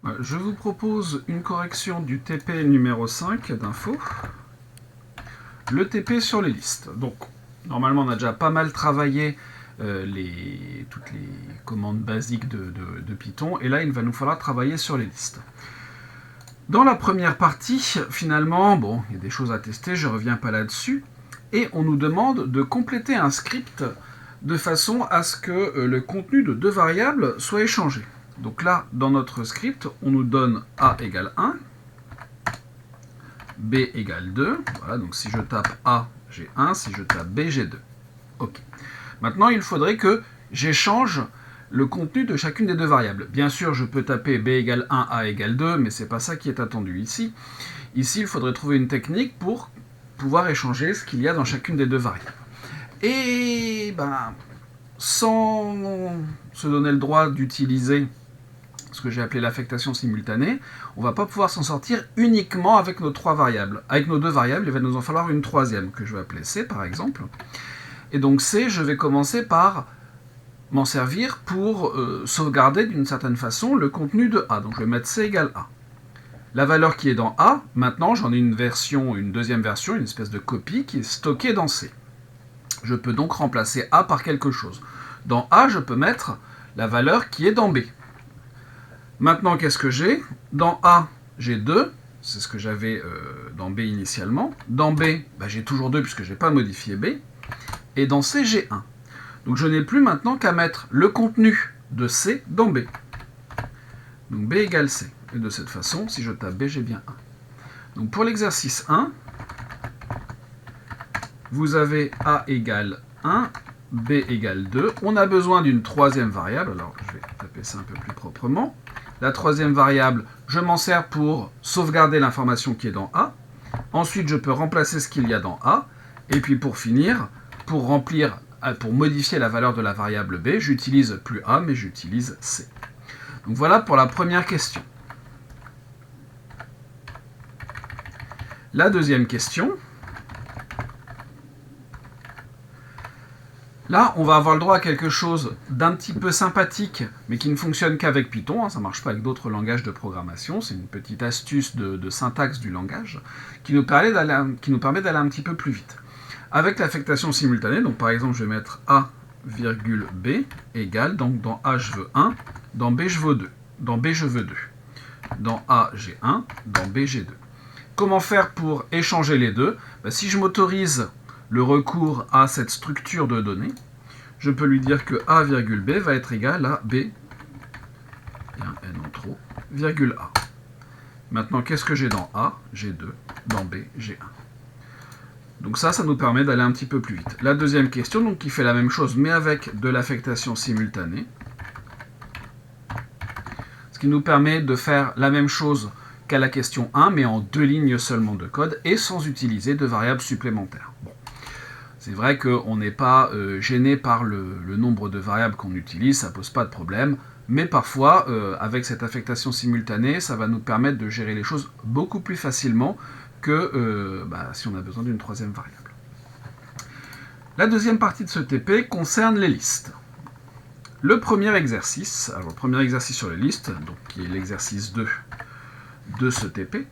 Je vous propose une correction du TP numéro 5 d'info. Le TP sur les listes. Donc, normalement, on a déjà pas mal travaillé toutes les commandes basiques de Python. Et là, il va nous falloir travailler sur les listes. Dans la première partie, finalement, bon, il y a des choses à tester, je ne reviens pas là-dessus. Et on nous demande de compléter un script de façon à ce que le contenu de deux variables soit échangé. Donc là, dans notre script, on nous donne A égale 1, B égale 2. Voilà, donc si je tape A, j'ai 1, si je tape B, j'ai 2. Ok. Maintenant, il faudrait que j'échange le contenu de chacune des deux variables. Bien sûr, je peux taper B égale 1, A égale 2, mais ce n'est pas ça qui est attendu ici. Ici, il faudrait trouver une technique pour pouvoir échanger ce qu'il y a dans chacune des deux variables. Et sans se donner le droit d'utiliser ce que j'ai appelé l'affectation simultanée, on ne va pas pouvoir s'en sortir uniquement avec nos trois variables. Avec nos deux variables, il va nous en falloir une troisième, que je vais appeler C par exemple. Et donc C, je vais commencer par m'en servir pour sauvegarder d'une certaine façon le contenu de A. Donc je vais mettre C égale A. La valeur qui est dans A, maintenant j'en ai une deuxième version, une espèce de copie qui est stockée dans C. Je peux donc remplacer A par quelque chose. Dans A, je peux mettre la valeur qui est dans B. Maintenant, qu'est-ce que j'ai? Dans A, j'ai 2, c'est ce que j'avais dans B initialement. Dans B, j'ai toujours 2 puisque je n'ai pas modifié B. Et dans C, j'ai 1. Donc je n'ai plus maintenant qu'à mettre le contenu de C dans B. Donc B égale C. Et de cette façon, si je tape B, j'ai bien 1. Donc pour l'exercice 1, vous avez A égale 1, B égale 2. On a besoin d'une troisième variable. Alors je vais taper ça un peu plus proprement. La troisième variable, je m'en sers pour sauvegarder l'information qui est dans A. Ensuite, je peux remplacer ce qu'il y a dans A. Et puis pour finir, pour modifier la valeur de la variable B, j'utilise plus A, mais j'utilise C. Donc voilà pour la première question. La deuxième question. Là, on va avoir le droit à quelque chose d'un petit peu sympathique, mais qui ne fonctionne qu'avec Python. Ça ne marche pas avec d'autres langages de programmation. C'est une petite astuce de syntaxe du langage qui nous permet d'aller un petit peu plus vite. Avec l'affectation simultanée, donc par exemple, je vais mettre A, B égale, donc dans A, je veux 1, dans B, je veux 2. Dans B, je veux 2. Dans A, j'ai 1, dans B, j'ai 2. Comment faire pour échanger les deux? Si je m'autorise le recours à cette structure de données, je peux lui dire que A, B va être égal à B, et un N en trop, virgule A. Maintenant, qu'est-ce que j'ai dans A? J'ai 2, dans B, j'ai 1. Donc ça nous permet d'aller un petit peu plus vite. La deuxième question, donc, qui fait la même chose, mais avec de l'affectation simultanée, ce qui nous permet de faire la même chose qu'à la question 1, mais en 2 lignes seulement de code, et sans utiliser de variables supplémentaires. Bon. C'est vrai qu'on n'est pas gêné par le nombre de variables qu'on utilise, ça ne pose pas de problème, mais parfois, avec cette affectation simultanée, ça va nous permettre de gérer les choses beaucoup plus facilement que si on a besoin d'une troisième variable. La deuxième partie de ce TP concerne les listes. Le premier exercice sur les listes, donc, qui est l'exercice 2 de ce TP,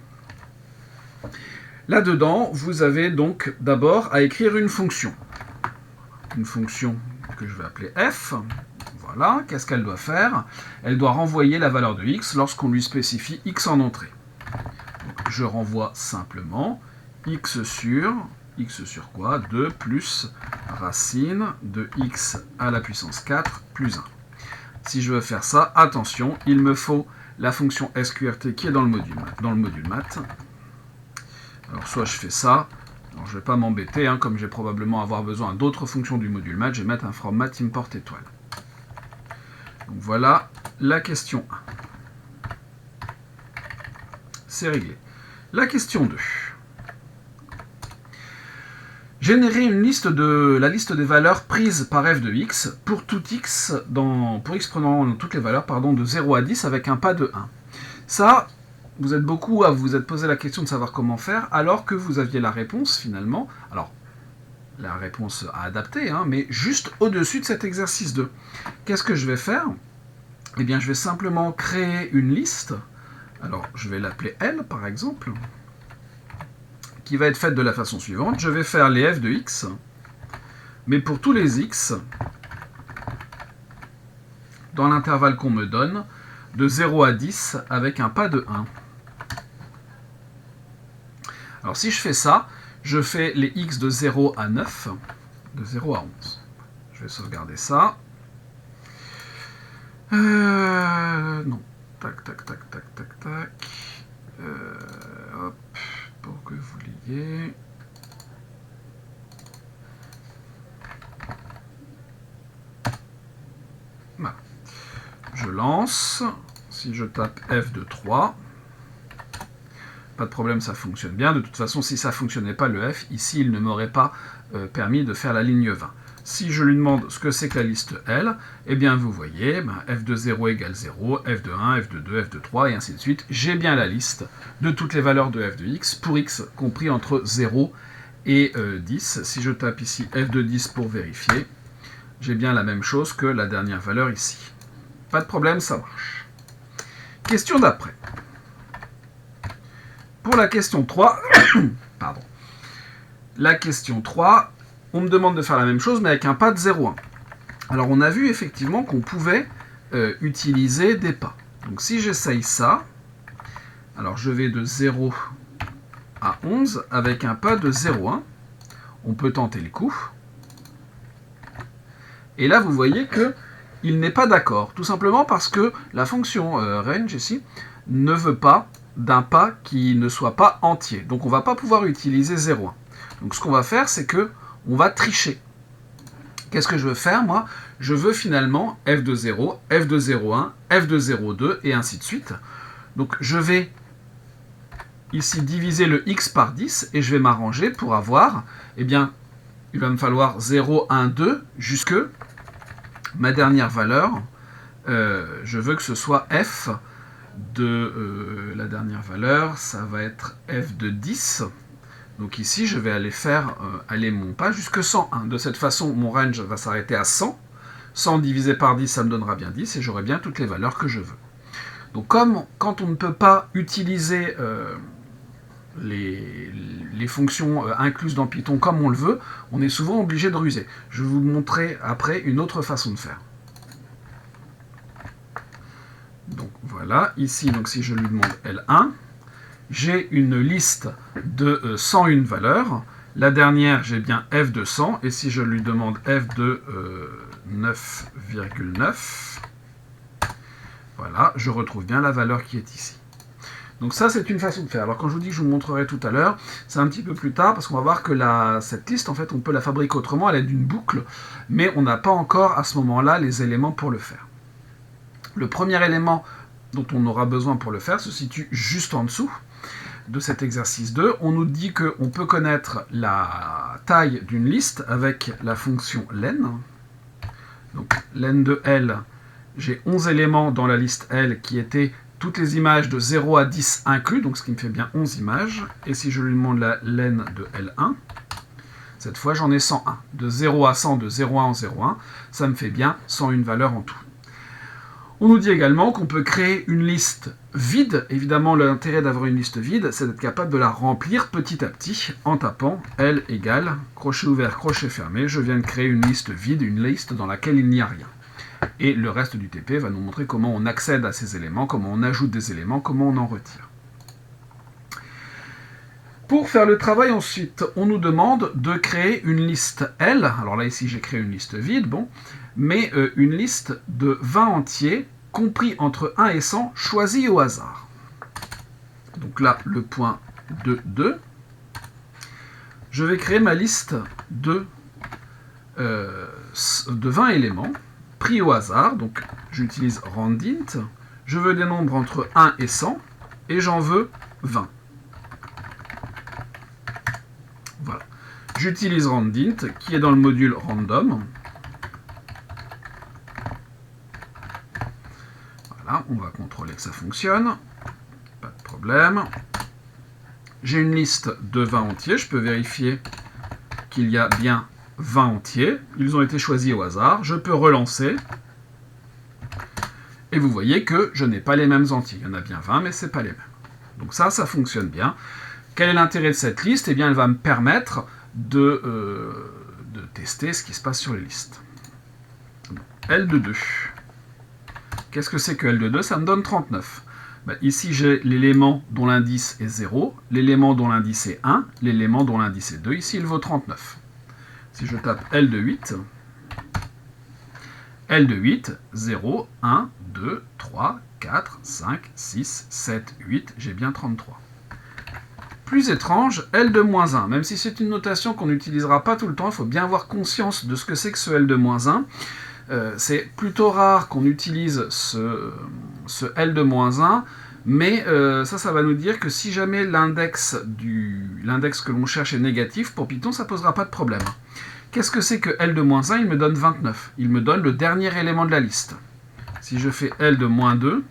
là-dedans, vous avez donc d'abord à écrire une fonction. Une fonction que je vais appeler f. Voilà, qu'est-ce qu'elle doit faire? Elle doit renvoyer la valeur de x lorsqu'on lui spécifie x en entrée. Donc, je renvoie simplement x sur quoi? 2 plus racine de x à la puissance 4 plus 1. Si je veux faire ça, attention, il me faut la fonction sqrt qui est dans le module math. Alors soit je fais ça, alors je ne vais pas m'embêter, comme je vais probablement avoir besoin d'autres fonctions du module math, je vais mettre un from math import étoile. Donc voilà la question 1. C'est réglé. La question 2. Générer la liste des valeurs prises par f de x pour tout x, pour x prenant toutes les valeurs de 0 à 10 avec un pas de 1. Ça, vous êtes beaucoup à vous être posé la question de savoir comment faire, alors que vous aviez la réponse finalement. Alors, la réponse à adapter, mais juste au-dessus de cet exercice 2. Qu'est-ce que je vais faire? Eh bien, je vais simplement créer une liste Alors, je vais l'appeler L, par exemple, qui va être faite de la façon suivante. Je vais faire les f de x, mais pour tous les x, dans l'intervalle qu'on me donne, de 0 à 10, avec un pas de 1. Alors, si je fais ça, je fais les x de 0 à 9, de 0 à 11. Je vais sauvegarder ça. Non. Tac, tac, tac, tac, tac, tac. Hop, pour que vous l'ayez. Voilà. Je lance. Si je tape f de 3, pas de problème, ça fonctionne bien. De toute façon, si ça ne fonctionnait pas, le f, ici, il ne m'aurait pas permis de faire la ligne 20. Si je lui demande ce que c'est que la liste L, eh bien vous voyez, f de 0 égale 0, f de 1, f de 2, f de 3, et ainsi de suite. J'ai bien la liste de toutes les valeurs de f de x, pour x compris entre 0 et 10. Si je tape ici f de 10 pour vérifier, j'ai bien la même chose que la dernière valeur ici. Pas de problème, ça marche. Question d'après. Pour la question 3, pardon. La question 3, on me demande de faire la même chose, mais avec un pas de 0,1. Alors, on a vu effectivement qu'on pouvait utiliser des pas. Donc, si j'essaye ça, alors je vais de 0 à 11 avec un pas de 0,1. On peut tenter le coup. Et là, vous voyez qu'il n'est pas d'accord. Tout simplement parce que la fonction range ici ne veut pas d'un pas qui ne soit pas entier. Donc, on ne va pas pouvoir utiliser 0,1. Donc, ce qu'on va faire, c'est que on va tricher. Qu'est-ce que je veux faire, moi? Je veux finalement f de 0, f de 0,1, f de 0,2, et ainsi de suite. Donc, je vais ici diviser le x par 10, et je vais m'arranger pour avoir, eh bien, il va me falloir 0, 1, 2, jusque ma dernière valeur. Je veux que ce soit f de la dernière valeur, ça va être f de 10. Donc ici, je vais aller faire aller mon pas jusque 101. De cette façon, mon range va s'arrêter à 100. 100 divisé par 10, ça me donnera bien 10, et j'aurai bien toutes les valeurs que je veux. Donc quand on ne peut pas utiliser les fonctions incluses dans Python comme on le veut, on est souvent obligé de ruser. Je vais vous montrer après une autre façon de faire. Donc voilà, ici, donc, si je lui demande L1, j'ai une liste de 101 valeurs. La dernière, j'ai bien f de 100. Et si je lui demande f de 9,9, voilà, je retrouve bien la valeur qui est ici. Donc ça, c'est une façon de faire. Alors quand je vous dis que je vous montrerai tout à l'heure, c'est un petit peu plus tard, parce qu'on va voir que cette liste, en fait, on peut la fabriquer autrement à l'aide d'une boucle, mais on n'a pas encore, à ce moment-là, les éléments pour le faire. Le premier élément dont on aura besoin pour le faire se situe juste en dessous de cet exercice 2. On nous dit qu'on peut connaître la taille d'une liste avec la fonction len. Donc len de L, j'ai 11 éléments dans la liste L qui étaient toutes les images de 0 à 10 inclus, donc ce qui me fait bien 11 images. Et si je lui demande la len de L1, cette fois j'en ai 101. De 0 à 100, de 0,1 en 0,1, ça me fait bien 101 valeurs en tout. On nous dit également qu'on peut créer une liste vide. Évidemment, l'intérêt d'avoir une liste vide, c'est d'être capable de la remplir petit à petit en tapant L égale, crochet ouvert, crochet fermé. Je viens de créer une liste vide, une liste dans laquelle il n'y a rien. Et le reste du TP va nous montrer comment on accède à ces éléments, comment on ajoute des éléments, comment on en retire. Pour faire le travail ensuite, on nous demande de créer une liste L. Alors là, ici, j'ai créé une liste vide, bon, mais une liste de 20 entiers, compris entre 1 et 100, choisis au hasard. Donc là, le point 2, 2. Je vais créer ma liste de 20 éléments, pris au hasard. Donc j'utilise randint. Je veux des nombres entre 1 et 100, et j'en veux 20. Voilà. J'utilise randint, qui est dans le module random. Voilà, on va contrôler que ça fonctionne. Pas de problème. J'ai une liste de 20 entiers. Je peux vérifier qu'il y a bien 20 entiers. Ils ont été choisis au hasard. Je peux relancer. Et vous voyez que je n'ai pas les mêmes entiers. Il y en a bien 20, mais ce n'est pas les mêmes. Donc ça fonctionne bien. Quel est l'intérêt de cette liste? Eh bien, elle va me permettre de tester ce qui se passe sur les listes. L de 2. Qu'est-ce que c'est que L de 2? Ça me donne 39. Ben, ici, j'ai l'élément dont l'indice est 0, l'élément dont l'indice est 1, l'élément dont l'indice est 2. Ici, il vaut 39. Si je tape L de 8, L de 8, 0, 1, 2, 3, 4, 5, 6, 7, 8, j'ai bien 33. Plus étrange, L de moins 1. Même si c'est une notation qu'on n'utilisera pas tout le temps, il faut bien avoir conscience de ce que c'est que ce L de moins 1. C'est plutôt rare qu'on utilise ce L de moins 1, mais ça va nous dire que si jamais l'index que l'on cherche est négatif, pour Python, ça ne posera pas de problème. Qu'est-ce que c'est que L de moins 1? Il me donne 29. Il me donne le dernier élément de la liste. Si je fais L de moins 2,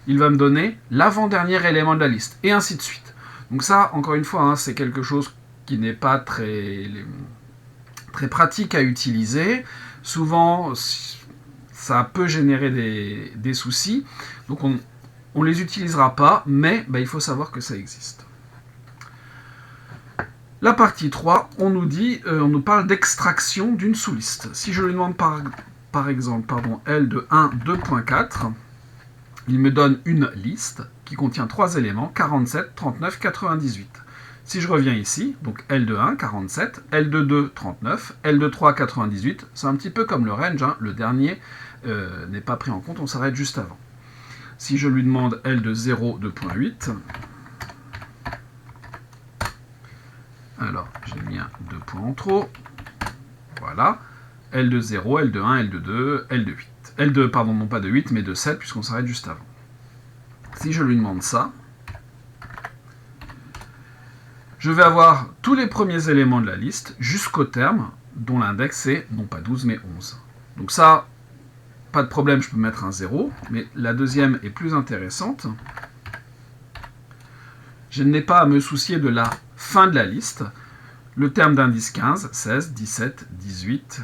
il va me donner l'avant-dernier élément de la liste, et ainsi de suite. Donc ça, encore une fois, c'est quelque chose qui n'est pas très pratique à utiliser. Souvent, ça peut générer des soucis. Donc on ne les utilisera pas, mais il faut savoir que ça existe. La partie 3, on nous parle d'extraction d'une sous-liste. Si je lui demande par exemple L de 1, 2.4, il me donne une liste qui contient 3 éléments, 47, 39, 98. Si je reviens ici, donc L de 1, 47, L de 2, 39, L de 3, 98, c'est un petit peu comme le range, le dernier n'est pas pris en compte, on s'arrête juste avant. Si je lui demande L de 0, 2.8, alors j'ai mis 2 points en trop, voilà, L de 0, L de 1, L de 2, L de 8. L de, pardon, non pas de 8, mais de 7, puisqu'on s'arrête juste avant. Si je lui demande ça, je vais avoir tous les premiers éléments de la liste jusqu'au terme dont l'index est non pas 12 mais 11. Donc ça, pas de problème, je peux mettre un 0, mais la deuxième est plus intéressante. Je n'ai pas à me soucier de la fin de la liste. Le terme d'indice 15, 16, 17, 18...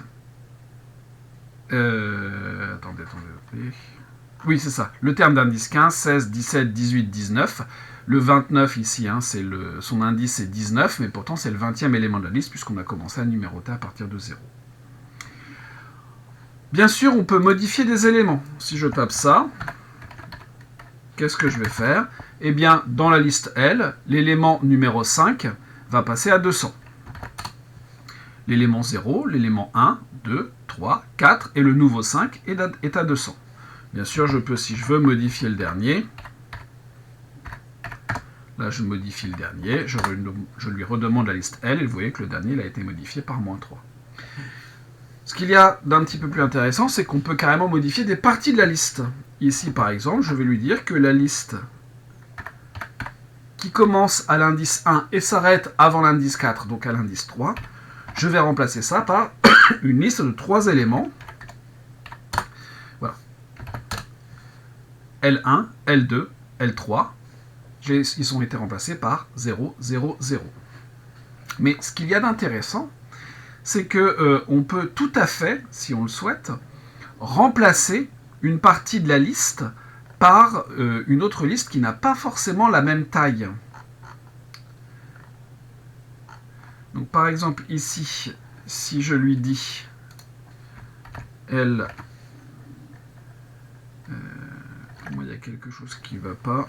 attendez. Oui, c'est ça. Le terme d'indice 15, 16, 17, 18, 19... Le 29 ici, son indice est 19, mais pourtant c'est le 20e élément de la liste puisqu'on a commencé à numéroter à partir de 0. Bien sûr, on peut modifier des éléments. Si je tape ça, qu'est-ce que je vais faire? Eh bien, dans la liste L, l'élément numéro 5 va passer à 200. L'élément 0, l'élément 1, 2, 3, 4 et le nouveau 5 est à 200. Bien sûr, je peux, si je veux, modifier le dernier. Là, je modifie le dernier, je lui redemande la liste L, et vous voyez que le dernier il a été modifié par -3. Ce qu'il y a d'un petit peu plus intéressant, c'est qu'on peut carrément modifier des parties de la liste. Ici, par exemple, je vais lui dire que la liste qui commence à l'indice 1 et s'arrête avant l'indice 4, donc à l'indice 3, je vais remplacer ça par une liste de 3 éléments. Voilà. L1, L2, L3. Ils ont été remplacés par 0, 0, 0. Mais ce qu'il y a d'intéressant, c'est qu'on peut tout à fait, si on le souhaite, remplacer une partie de la liste par une autre liste qui n'a pas forcément la même taille. Donc par exemple ici, si je lui dis L, il y a quelque chose qui ne va pas.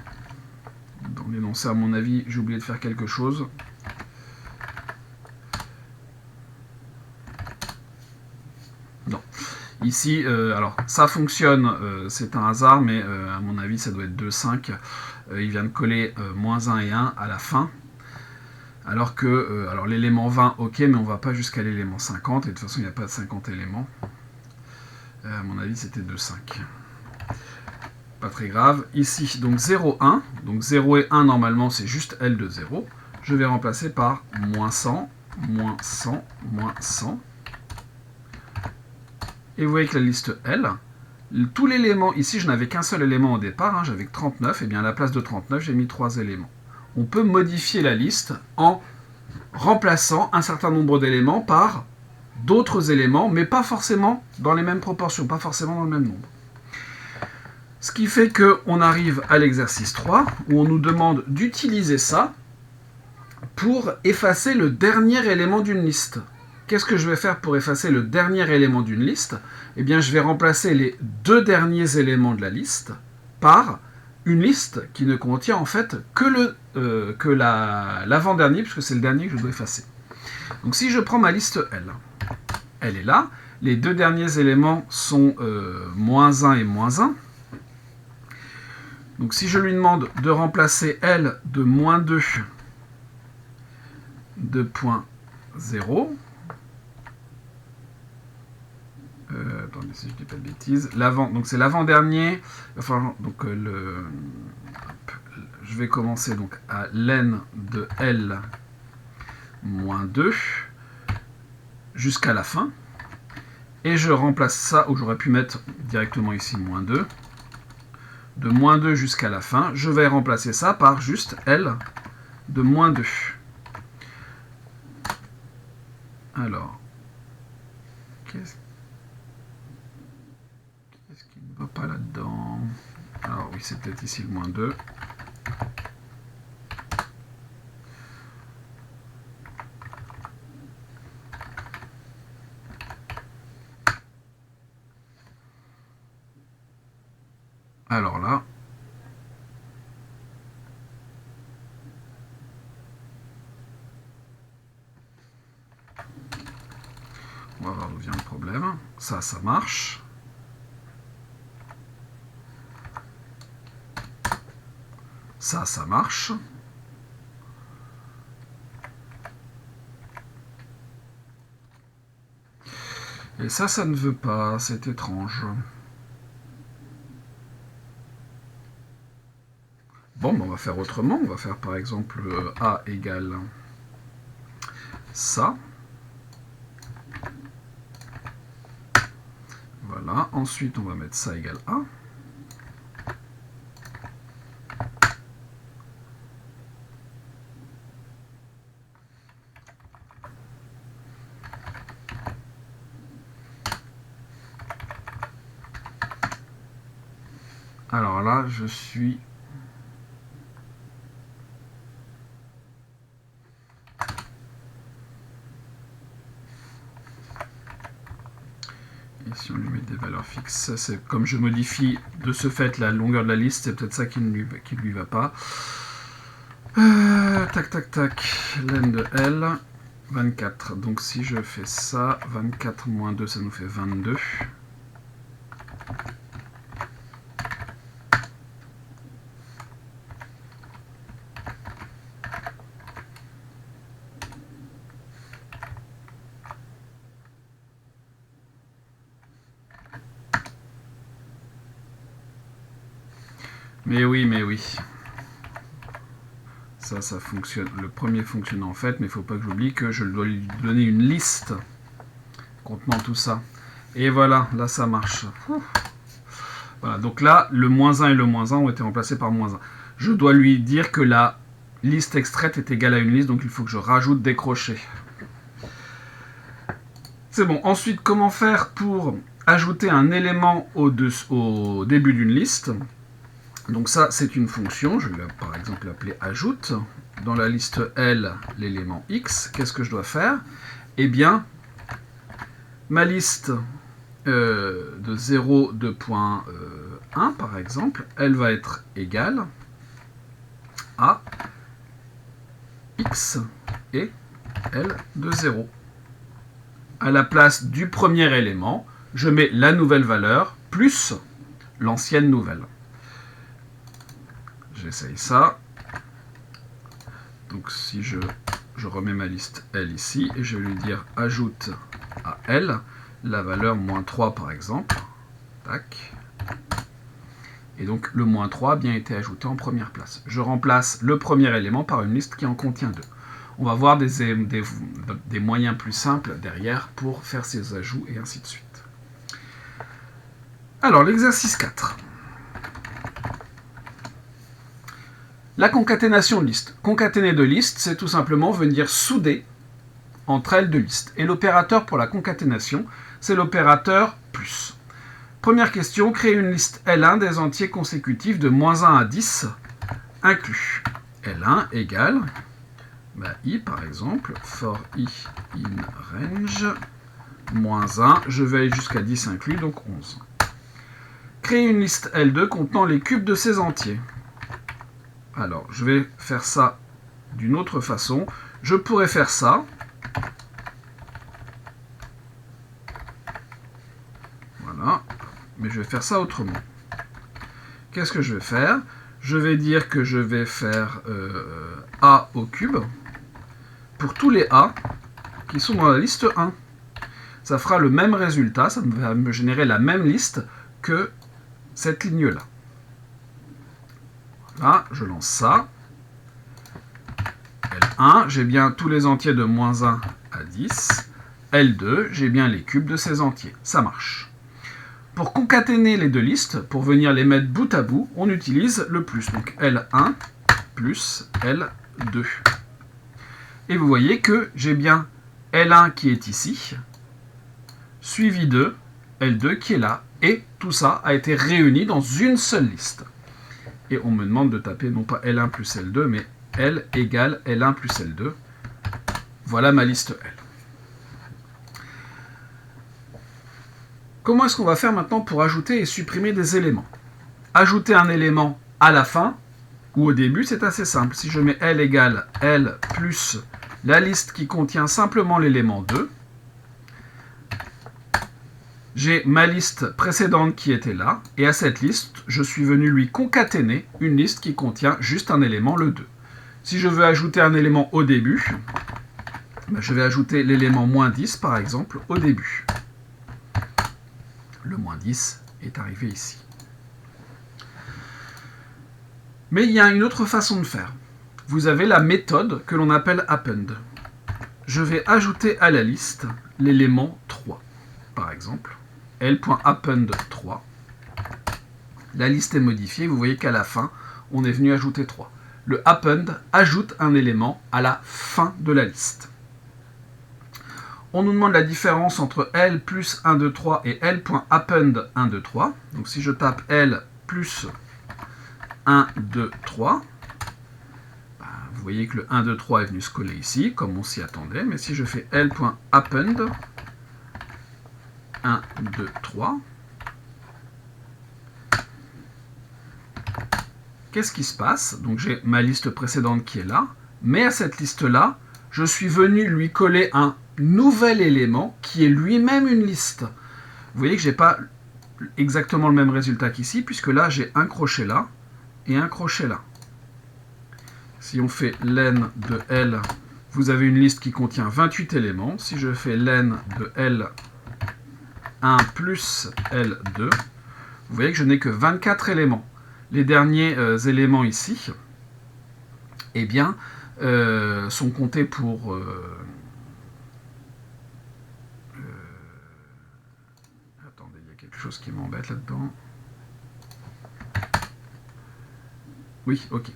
Dans l'énoncé, à mon avis, j'ai oublié de faire quelque chose. Non. Ici, alors, ça fonctionne, c'est un hasard, mais à mon avis, ça doit être 2, 5. Il vient de coller -1 et 1 à la fin. Alors que, alors l'élément 20, ok, mais on ne va pas jusqu'à l'élément 50, et de toute façon, il n'y a pas de 50 éléments. À mon avis, c'était 2, 5. Pas très grave. Ici, donc 0, 1. Donc 0 et 1, normalement, c'est juste L de 0. Je vais remplacer par -100, -100, -100. Et vous voyez que la liste L, tout l'élément, ici, je n'avais qu'un seul élément au départ, j'avais que 39, et bien à la place de 39, j'ai mis 3 éléments. On peut modifier la liste en remplaçant un certain nombre d'éléments par d'autres éléments, mais pas forcément dans les mêmes proportions, pas forcément dans le même nombre. Ce qui fait qu'on arrive à l'exercice 3, où on nous demande d'utiliser ça pour effacer le dernier élément d'une liste. Qu'est-ce que je vais faire pour effacer le dernier élément d'une liste? Eh bien, je vais remplacer les deux derniers éléments de la liste par une liste qui ne contient en fait que l'avant-dernier, puisque c'est le dernier que je dois effacer. Donc si je prends ma liste L, elle est là. Les deux derniers éléments sont moins 1 et moins 1. Donc si je lui demande de remplacer L de moins 2 de point 0, attendez si je ne dis pas de bêtises, donc c'est l'avant-dernier, enfin, donc je vais commencer donc à len de L moins 2 jusqu'à la fin, et je remplace ça, ou j'aurais pu mettre directement ici moins 2, de moins 2 jusqu'à la fin, je vais remplacer ça par juste L de moins 2. Alors, qu'est-ce qui ne va pas là-dedans? Alors oui, c'est peut-être ici le moins 2. Alors là, on va voir d'où vient le problème. Ça marche. Ça marche. Et ça ne veut pas, c'est étrange. Bon, ben on va faire autrement. On va faire par exemple A égale ça. Voilà. Ensuite, on va mettre ça égale A. Alors là, je suis... Et si on lui met des valeurs fixes, c'est comme je modifie de ce fait la longueur de la liste, c'est peut-être ça qui ne lui va pas. Tac, tac, tac. Len de L, 24. Donc si je fais ça, 24 moins 2, ça nous fait 22. Mais oui, mais oui. Ça fonctionne. Le premier fonctionne en fait, mais il ne faut pas que j'oublie que je dois lui donner une liste contenant tout ça. Et voilà, là ça marche. Voilà, donc là, le moins 1 et le moins 1 ont été remplacés par moins 1. Je dois lui dire que la liste extraite est égale à une liste, donc il faut que je rajoute des crochets. C'est bon. Ensuite, comment faire pour ajouter un élément au début d'une liste? Donc ça, c'est une fonction, je vais par exemple l'appeler ajoute. Dans la liste L, l'élément X, qu'est-ce que je dois faire? Eh bien, ma liste de 0 de point 1, par exemple, elle va être égale à X et L de 0. À la place du premier élément, je mets la nouvelle valeur plus l'ancienne nouvelle. J'essaye ça. Donc si je remets ma liste L ici, et je vais lui dire ajoute à L la valeur moins 3 par exemple. Tac. Et donc le moins 3 a bien été ajouté en première place. Je remplace le premier élément par une liste qui en contient 2. On va voir des moyens plus simples derrière pour faire ces ajouts et ainsi de suite. Alors l'exercice 4. La concaténation de listes. Concaténer deux listes, c'est tout simplement venir souder entre elles deux listes. Et l'opérateur pour la concaténation, c'est l'opérateur plus. Première question, créer une liste L1 des entiers consécutifs de moins 1 à 10 inclus. L1 égale, i par exemple, for i in range, moins 1, je vais aller jusqu'à 10 inclus, donc 11. Créer une liste L2 contenant les cubes de ces entiers. Alors, je vais faire ça d'une autre façon. Je pourrais faire ça. Voilà. Mais je vais faire ça autrement. Qu'est-ce que je vais faire? Je vais dire que je vais faire A au cube pour tous les A qui sont dans la liste 1. Ça fera le même résultat, ça va me générer la même liste que cette ligne-là. Voilà, je lance ça. L1, j'ai bien tous les entiers de moins 1 à 10. L2, j'ai bien les cubes de ces entiers. Ça marche. Pour concaténer les deux listes, pour venir les mettre bout à bout, on utilise le plus. Donc L1 plus L2. Et vous voyez que j'ai bien L1 qui est ici, suivi de L2 qui est là. Et tout ça a été réuni dans une seule liste. Et on me demande de taper non pas L1 plus L2, mais L égale L1 plus L2. Voilà ma liste L. Comment est-ce qu'on va faire maintenant pour ajouter et supprimer des éléments? Ajouter un élément à la fin ou au début, c'est assez simple. Si je mets L égale L plus la liste qui contient simplement l'élément 2, j'ai ma liste précédente qui était là, et à cette liste, je suis venu lui concaténer une liste qui contient juste un élément, le 2. Si je veux ajouter un élément au début, je vais ajouter l'élément moins 10, par exemple, au début. Le moins 10 est arrivé ici. Mais il y a une autre façon de faire. Vous avez la méthode que l'on appelle append. Je vais ajouter à la liste l'élément 3, par exemple. L.append 3. La liste est modifiée, vous voyez qu'à la fin, on est venu ajouter 3. Le append ajoute un élément à la fin de la liste. On nous demande la différence entre L plus 1, 2, 3 et L.append 1, 2, 3. Donc si je tape L plus 1, 2, 3, vous voyez que le 1, 2, 3 est venu se coller ici, comme on s'y attendait. Mais si je fais L.append 1, 2, 3. Qu'est-ce qui se passe? Donc j'ai ma liste précédente qui est là, mais à cette liste-là, je suis venu lui coller un nouvel élément qui est lui-même une liste. Vous voyez que je n'ai pas exactement le même résultat qu'ici, puisque là j'ai un crochet là et un crochet là. Si on fait len de L, vous avez une liste qui contient 28 éléments. Si je fais len de L 1 plus L2, vous voyez que je n'ai que 24 éléments. Les derniers éléments ici, eh bien, sont comptés pour... attendez, il y a quelque chose qui m'embête là-dedans. Oui, ok.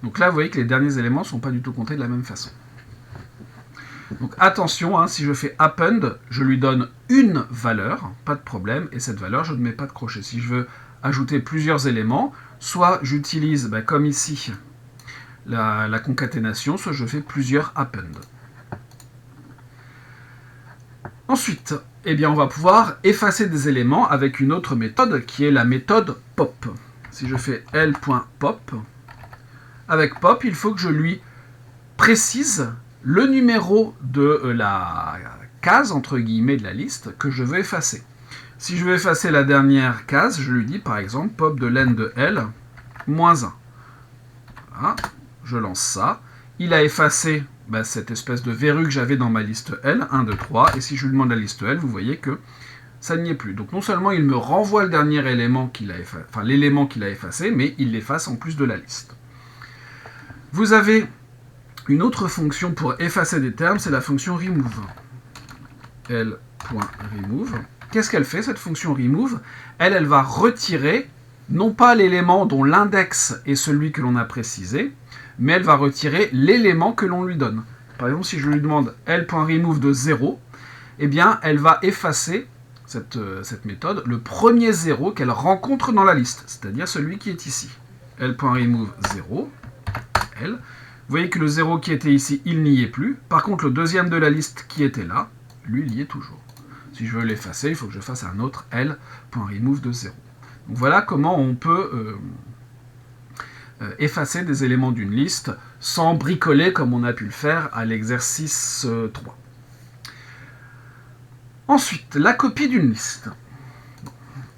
Donc là, vous voyez que les derniers éléments ne sont pas du tout comptés de la même façon. Donc attention, si je fais append, je lui donne une valeur, pas de problème, et cette valeur, je ne mets pas de crochet. Si je veux ajouter plusieurs éléments, soit j'utilise, comme ici, la concaténation, soit je fais plusieurs append. Ensuite, eh bien, on va pouvoir effacer des éléments avec une autre méthode qui est la méthode pop. Si je fais L.pop, avec pop, il faut que je lui précise le numéro de la case, entre guillemets, de la liste que je veux effacer. Si je veux effacer la dernière case, je lui dis par exemple pop de len de L, moins 1. Voilà, je lance ça. Il a effacé cette espèce de verrue que j'avais dans ma liste L, 1, 2, 3, et si je lui demande la liste L, vous voyez que ça n'y est plus. Donc non seulement il me renvoie le dernier élément qu'il a effacé, enfin l'élément qu'il a effacé, mais il l'efface en plus de la liste. Vous avez une autre fonction pour effacer des termes, c'est la fonction remove. L.remove. Qu'est-ce qu'elle fait, cette fonction remove? Elle va retirer, non pas l'élément dont l'index est celui que l'on a précisé, mais elle va retirer l'élément que l'on lui donne. Par exemple, si je lui demande L.remove de 0, eh bien, elle va effacer cette méthode, le premier 0 qu'elle rencontre dans la liste, c'est-à-dire celui qui est ici. L.remove 0, L. Vous voyez que le 0 qui était ici, il n'y est plus. Par contre, le deuxième de la liste qui était là, lui, il y est toujours. Si je veux l'effacer, il faut que je fasse un autre L.remove de 0. Donc voilà comment on peut effacer des éléments d'une liste sans bricoler comme on a pu le faire à l'exercice 3. Ensuite, la copie d'une liste.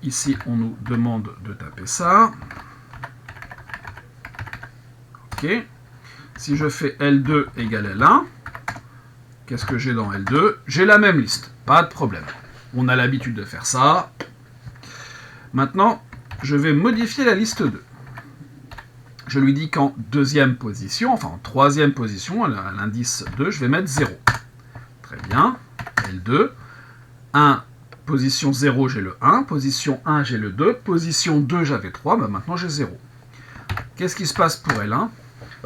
Ici, on nous demande de taper ça. OK. Si je fais L2 égale L1, qu'est-ce que j'ai dans L2? J'ai la même liste, pas de problème. On a l'habitude de faire ça. Maintenant, je vais modifier la liste 2. Je lui dis qu'en deuxième position, enfin en troisième position, à l'indice 2, je vais mettre 0. Très bien. L2. 1, position 0, j'ai le 1. Position 1, j'ai le 2. Position 2, j'avais 3. Ben maintenant, j'ai 0. Qu'est-ce qui se passe pour L1?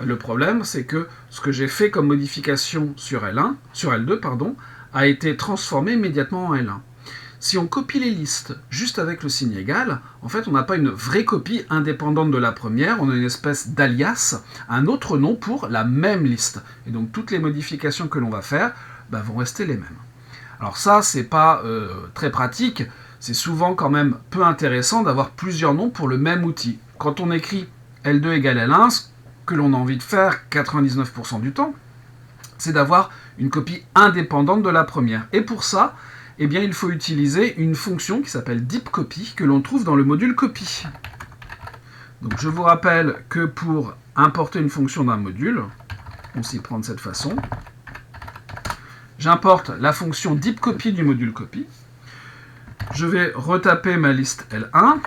Le problème, c'est que ce que j'ai fait comme modification sur L2, a été transformé immédiatement en L1. Si on copie les listes juste avec le signe égal, en fait, on n'a pas une vraie copie indépendante de la première, on a une espèce d'alias, un autre nom pour la même liste. Et donc, toutes les modifications que l'on va faire vont rester les mêmes. Alors ça, c'est pas très pratique, c'est souvent quand même peu intéressant d'avoir plusieurs noms pour le même outil. Quand on écrit L2 égale L1, ce que l'on a envie de faire 99% du temps, c'est d'avoir une copie indépendante de la première. Et pour ça, eh bien, il faut utiliser une fonction qui s'appelle deepcopy, que l'on trouve dans le module copy. Donc je vous rappelle que pour importer une fonction d'un module, on s'y prend de cette façon. J'importe la fonction deepcopy du module copy. Je vais retaper ma liste L1.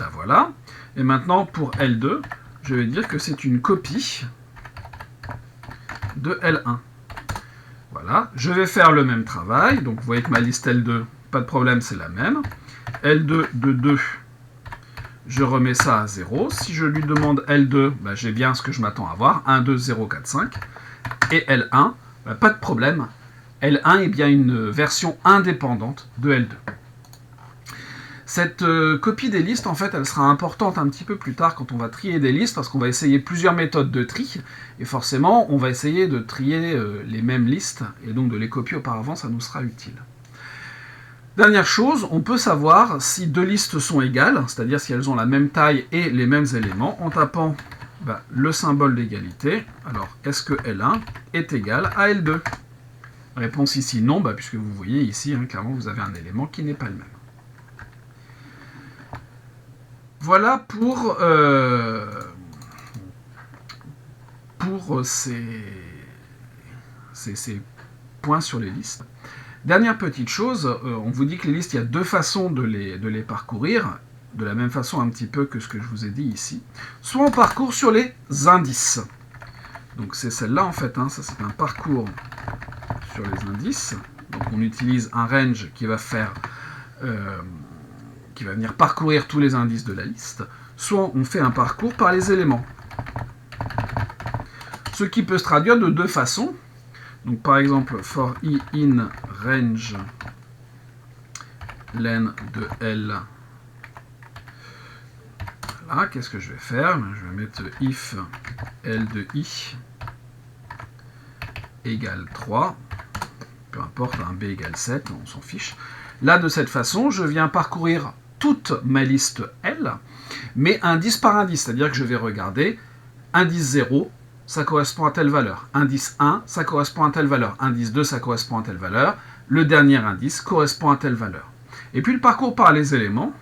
Là, voilà. Et maintenant, pour L2, je vais dire que c'est une copie de L1. Voilà. Je vais faire le même travail. Donc, vous voyez que ma liste L2, pas de problème, c'est la même. L2 de 2, je remets ça à 0. Si je lui demande L2, j'ai bien ce que je m'attends à voir. 1, 2, 0, 4, 5. Et L1, pas de problème. L1 est bien une version indépendante de L2. Cette copie des listes, en fait, elle sera importante un petit peu plus tard quand on va trier des listes, parce qu'on va essayer plusieurs méthodes de tri, et forcément, on va essayer de trier les mêmes listes, et donc de les copier auparavant, ça nous sera utile. Dernière chose, on peut savoir si deux listes sont égales, c'est-à-dire si elles ont la même taille et les mêmes éléments, en tapant le symbole d'égalité. Alors, est-ce que L1 est égal à L2? Réponse ici non, puisque vous voyez ici, clairement, vous avez un élément qui n'est pas le même. Voilà pour ces points sur les listes. Dernière petite chose, on vous dit que les listes, il y a deux façons de les parcourir, de la même façon un petit peu que ce que je vous ai dit ici. Soit on parcourt sur les indices. Donc c'est celle-là en fait, ça c'est un parcours sur les indices. Donc on utilise un range qui va venir parcourir tous les indices de la liste. Soit on fait un parcours par les éléments. Ce qui peut se traduire de deux façons. Donc par exemple, for i in range len de L. Voilà, qu'est-ce que je vais faire? Je vais mettre if L de i égale 3. Peu importe, un b égale 7, on s'en fiche. Là, de cette façon, je viens parcourir toute ma liste L, mais indice par indice, c'est-à-dire que je vais regarder indice 0, ça correspond à telle valeur. Indice 1, ça correspond à telle valeur. Indice 2, ça correspond à telle valeur. Le dernier indice correspond à telle valeur. Et puis le parcours par les éléments,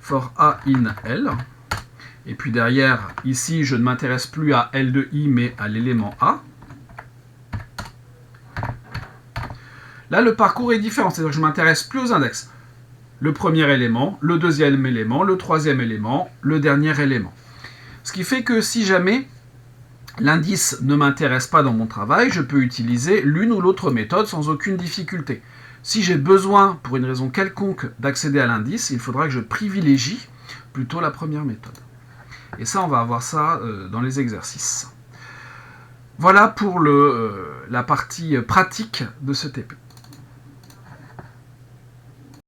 for a in L. Et puis derrière, ici, je ne m'intéresse plus à L de i, mais à l'élément A. Là, le parcours est différent, c'est-à-dire que je ne m'intéresse plus aux index. Le premier élément, le deuxième élément, le troisième élément, le dernier élément. Ce qui fait que si jamais l'indice ne m'intéresse pas dans mon travail, je peux utiliser l'une ou l'autre méthode sans aucune difficulté. Si j'ai besoin, pour une raison quelconque, d'accéder à l'indice, il faudra que je privilégie plutôt la première méthode. Et ça, on va avoir ça dans les exercices. Voilà pour la partie pratique de ce TP.